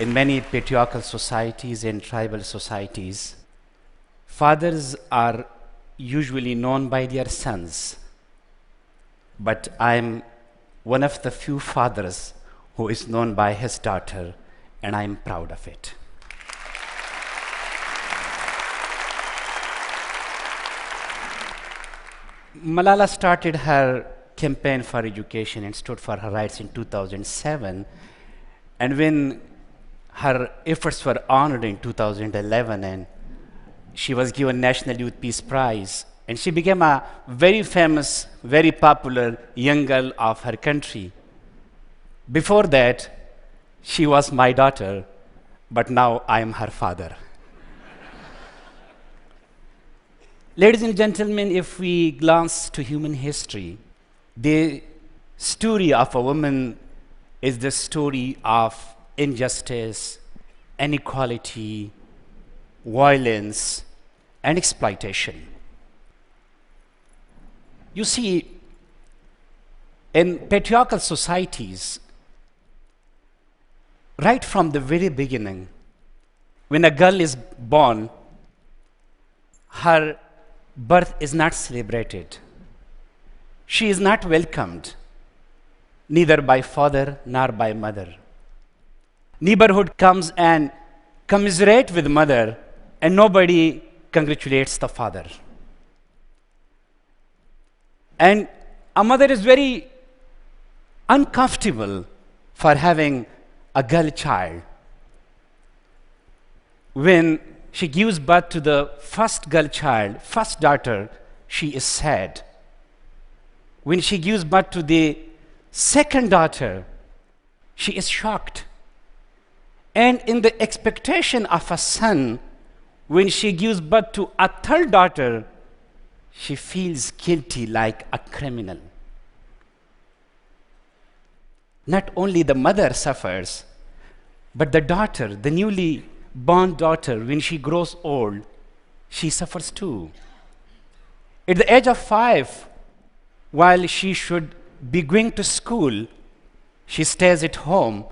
In many patriarchal societies and tribal societies, fathers are usually known by their sons, but I'm one of the few fathers who is known by his daughter, and I'm proud of it. Malala started her campaign for education and stood for her rights in 2007, and when her efforts were honored in 2011 and she was given National Youth Peace Prize, and she became a very famous, very popular young girl of her country. Before that, she was my daughter, but now I am her father. Ladies and gentlemen, if we glance to human history, the story of a woman is the story of injustice, inequality, violence, and exploitation. You see, in patriarchal societies, right from the very beginning, when a girl is born, her birth is not celebrated. She is not welcomed, neither by father nor by mother. Neighborhood comes and commiserate with mother, and nobody congratulates the father. And a mother is very uncomfortable for having a girl child. When she gives birth to the first girl child, first daughter, she is sad. When she gives birth to the second daughter, she is shocked. And in the expectation of a son, when she gives birth to a third daughter, she feels guilty like a criminal. Not only the mother suffers, but the daughter, the newly born daughter, when she grows old, she suffers too. At the age of 5, while she should be going to school, she stays at home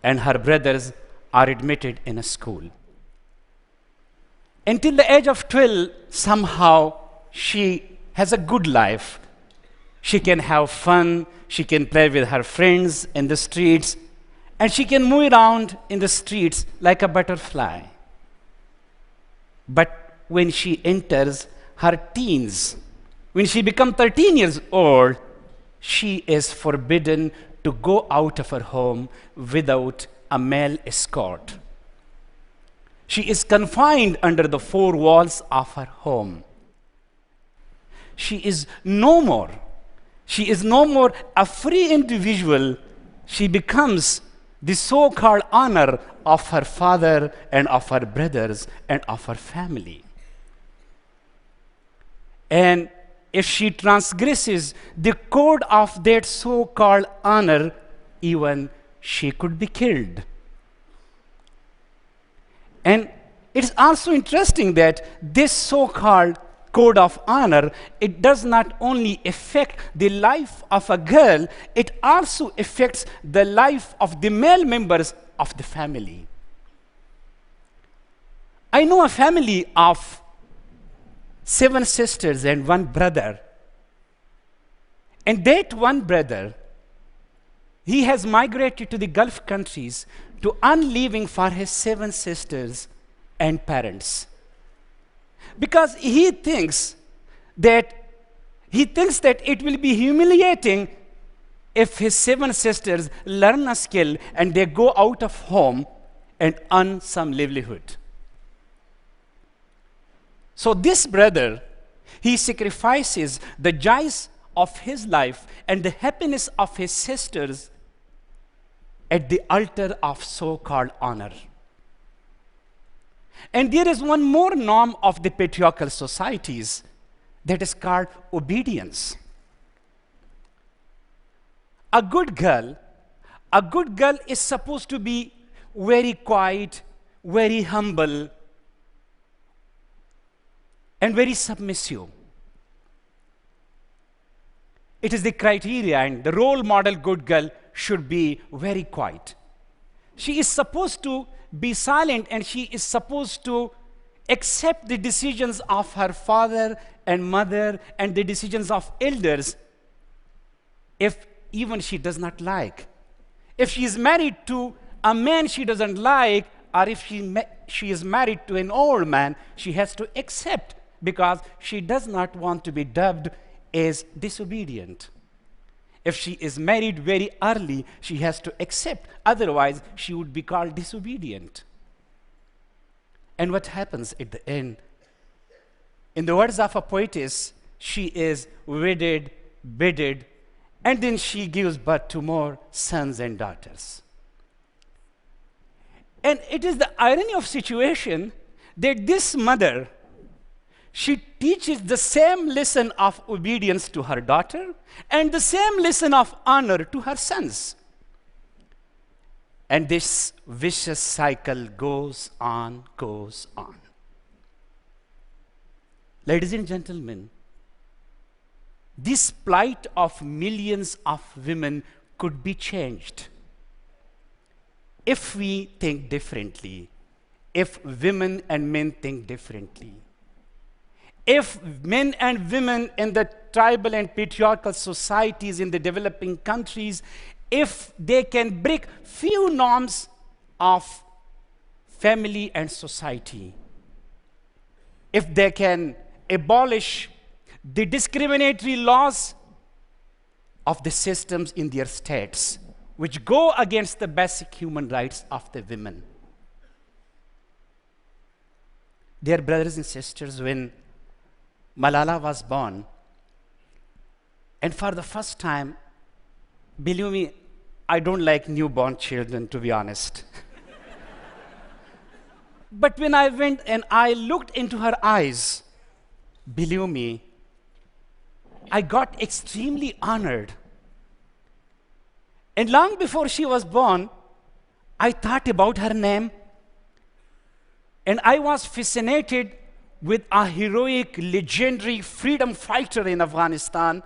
and her brothers are admitted in a school. Until the age of 12, somehow she has a good life. She can have fun, she can play with her friends in the streets, and she can move around in the streets like a butterfly. But when she enters her teens, when she becomes 13 years old, she is forbidden to go out of her home without a male escort. She is confined under the 4 walls of her home. She is no more a free individual. She becomes the so-called honor of her father and of her brothers and of her family. And if she transgresses the code of that so-called honor, even she could be killed. And it's also interesting that this so-called code of honor, it does not only affect the life of a girl, it also affects the life of the male members of the family. I know a family of 7 sisters and 1 brother. And that one brother, he has migrated to the Gulf countries to earn living for his 7 sisters and parents. Because he thinks that it will be humiliating if his 7 sisters learn a skill and they go out of home and earn some livelihood. So this brother, he sacrifices the joys of his life and the happiness of his sisters at the altar of so-called honor. And there is one more norm of the patriarchal societies that is called obedience. A good girl is supposed to be very quiet, very humble, and very submissive. It is the criteria, and the role model good girl should be very quiet. She is supposed to be silent, and she is supposed to accept the decisions of her father and mother and the decisions of elders, if even she does not like. If she is married to a man she doesn't like, or if she is married to an old man, she has to accept, because she does not want to be dubbed as disobedient. If she is married very early, she has to accept, otherwise she would be called disobedient. And what happens at the end? In the words of a poetess, she is wedded, bedded, and then she gives birth to more sons and daughters. And it is the irony of situation that this mother, she teaches the same lesson of obedience to her daughter and the same lesson of honor to her sons. And this vicious cycle goes on, goes on. Ladies and gentlemen, this plight of millions of women could be changed if we think differently, if women and men think differently. If men and women in the tribal and patriarchal societies in the developing countries, if they can break few norms of family and society, if they can abolish the discriminatory laws of the systems in their states, which go against the basic human rights of the women. Dear brothers and sisters, when Malala was born, and for the first time, believe me, I don't like newborn children, to be honest. But when I went and I looked into her eyes, believe me, I got extremely honored. And long before she was born, I thought about her name, and I was fascinated with a heroic, legendary freedom fighter in Afghanistan.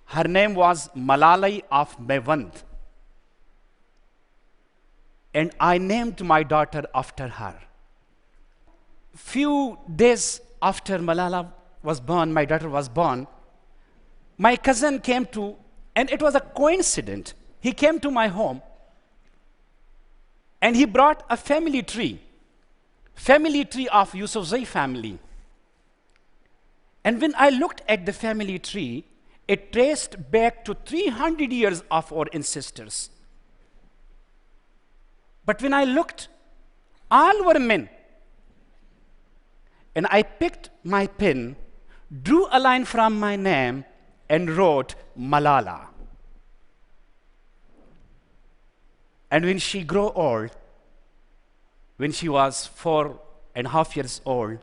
Her name was Malala of Mewand. And I named my daughter after her. Few days after Malala was born, my daughter was born, my cousin came to, and it was a coincidence. He came to my home, and he brought a family tree of Yousafzai family. And when I looked at the family tree, it traced back to 300 years of our ancestors. But when I looked, all were men. And I picked my pen, drew a line from my name, and wrote Malala. And when she grew old, when she was 4.5 years old,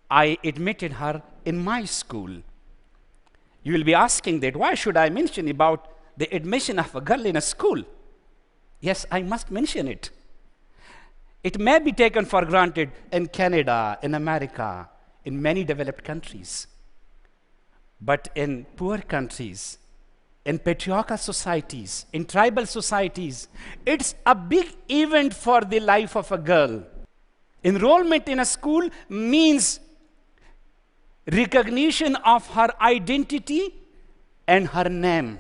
I admitted her in my school. You will be asking that, why should I mention about the admission of a girl in a school? Yes, I must mention it. It may be taken for granted in Canada, in America, in many developed countries. But in poor countries, in patriarchal societies, in tribal societies, it's a big event for the life of a girl. Enrollment in a school means recognition of her identity and her name.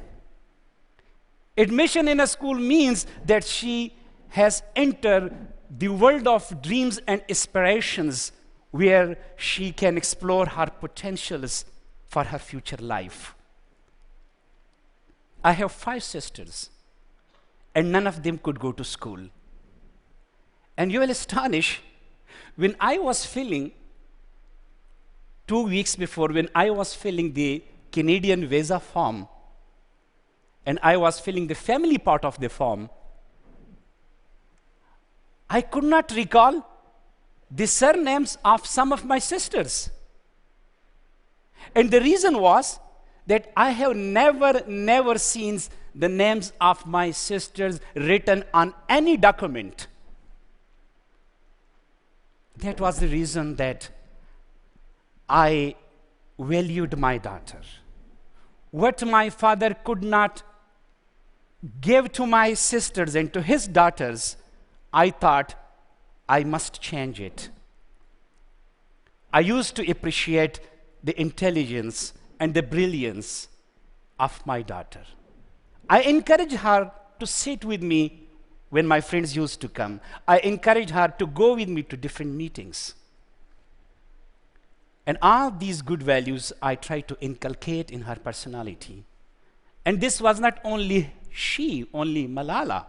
Admission in a school means that she has entered the world of dreams and aspirations, where she can explore her potentials for her future life. I have 5 sisters, and none of them could go to school. And you will astonish, when I was filling, 2 weeks before, when I was filling the Canadian visa form, and I was filling the family part of the form, I could not recall the surnames of some of my sisters. And the reason was that I have never seen the names of my sisters written on any document. That was the reason that I valued my daughter. What my father could not gave to my sisters and to his daughters, I thought I must change it. I used to appreciate the intelligence and the brilliance of my daughter. I encouraged her to sit with me when my friends used to come. I encouraged her to go with me to different meetings. And all these good values I tried to inculcate in her personality. And this was not only only Malala.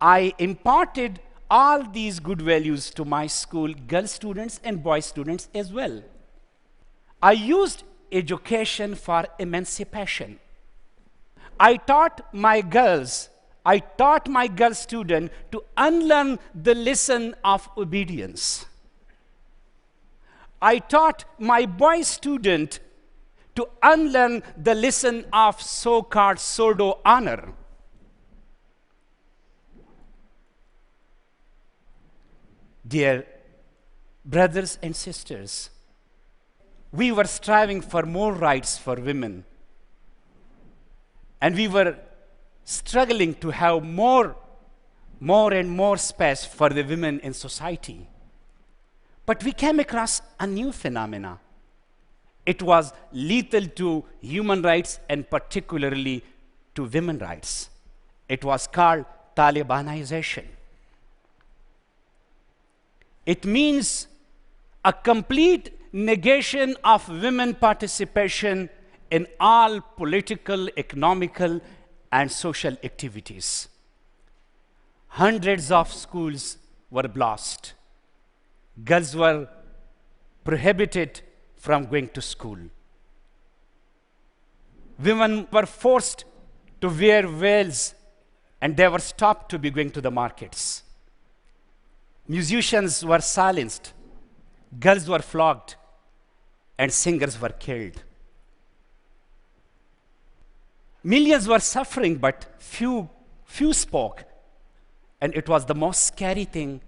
I imparted all these good values to my school girl students and boy students as well. I used education for emancipation. I taught my girl student to unlearn the lesson of obedience. I taught my boy student to unlearn the lesson of so-called pseudo honor. Dear brothers and sisters, we were striving for more rights for women. And we were struggling to have more and more space for the women in society. But we came across a new phenomena. It was lethal to human rights and particularly to women's rights. It was called Talibanization. It means a complete negation of women participation in all political, economical, and social activities. Hundreds of schools were lost. Girls were prohibited from going to school. Women were forced to wear veils and they were stopped to be going to the markets. Musicians were silenced, girls were flogged, and singers were killed. Millions were suffering, but few spoke. And it was the most scary thing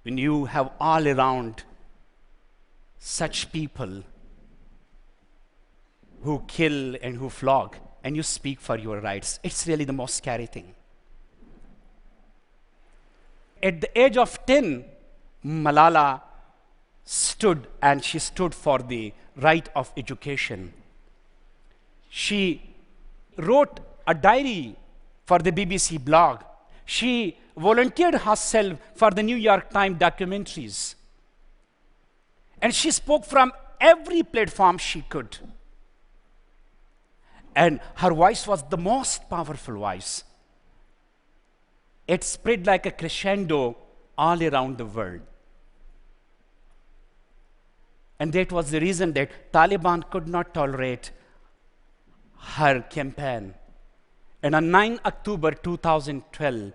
when you have all around such people who kill and who flog, and you speak for your rights. It's really the most scary thing. At the age of 10, Malala stood for the right of education. She wrote a diary for the BBC blog. She volunteered herself for the New York Times documentaries. And she spoke from every platform she could. And her voice was the most powerful voice. It spread like a crescendo all around the world. And that was the reason that Taliban could not tolerate her campaign. And on 9 October 2012,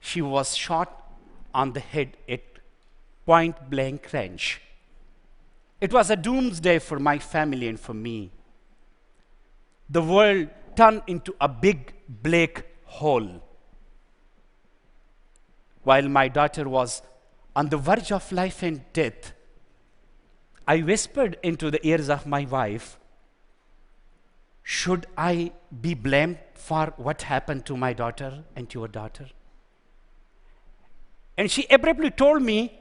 she was shot on the head at point blank range. It was a doomsday for my family and for me. The world turned into a big black hole. While my daughter was on the verge of life and death, I whispered into the ears of my wife, should I be blamed for what happened to my daughter and to your daughter? And she abruptly told me,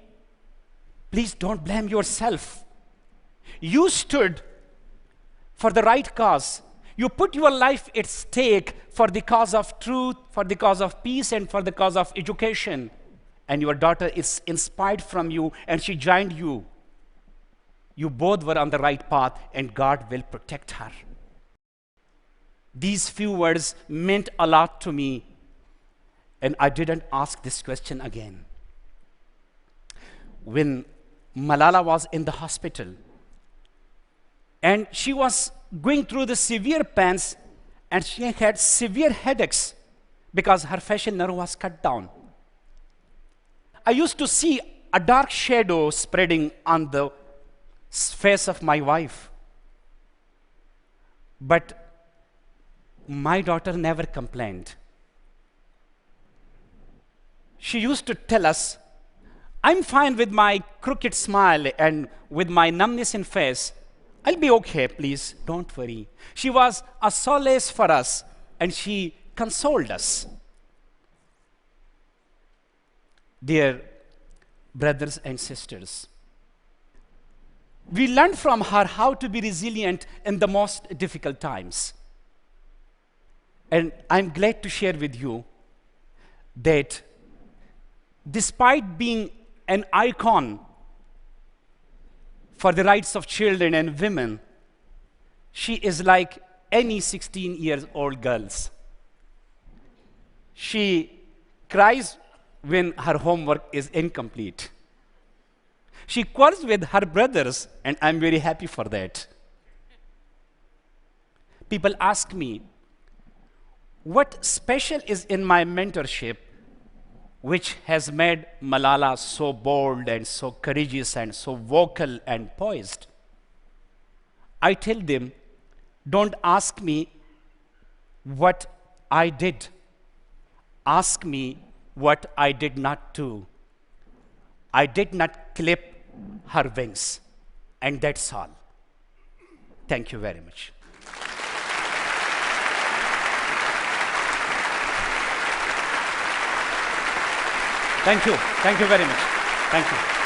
please don't blame yourself. You stood for the right cause. You put your life at stake for the cause of truth, for the cause of peace, and for the cause of education. And your daughter is inspired from you, and she joined you. You both were on the right path, and God will protect her. These few words meant a lot to me, and I didn't ask this question again. When Malala was in the hospital, and she was going through the severe pains, and she had severe headaches because her facial nerve was cut down. I used to see a dark shadow spreading on the face of my wife. But my daughter never complained. She used to tell us, I'm fine with my crooked smile and with my numbness in face. I'll be okay, please, don't worry. She was a solace for us, and she consoled us. Dear brothers and sisters, we learned from her how to be resilient in the most difficult times. And I'm glad to share with you that despite being an icon for the rights of children and women, she is like any 16-year-old girls. She cries when her homework is incomplete. She quarrels with her brothers, and I'm very happy for that. People ask me, what special is in my mentorship which has made Malala so bold and so courageous and so vocal and poised? I tell them, don't ask me what I did. Ask me what I did not do. I did not clip her wings, and that's all. Thank you very much. Thank you very much. Thank you.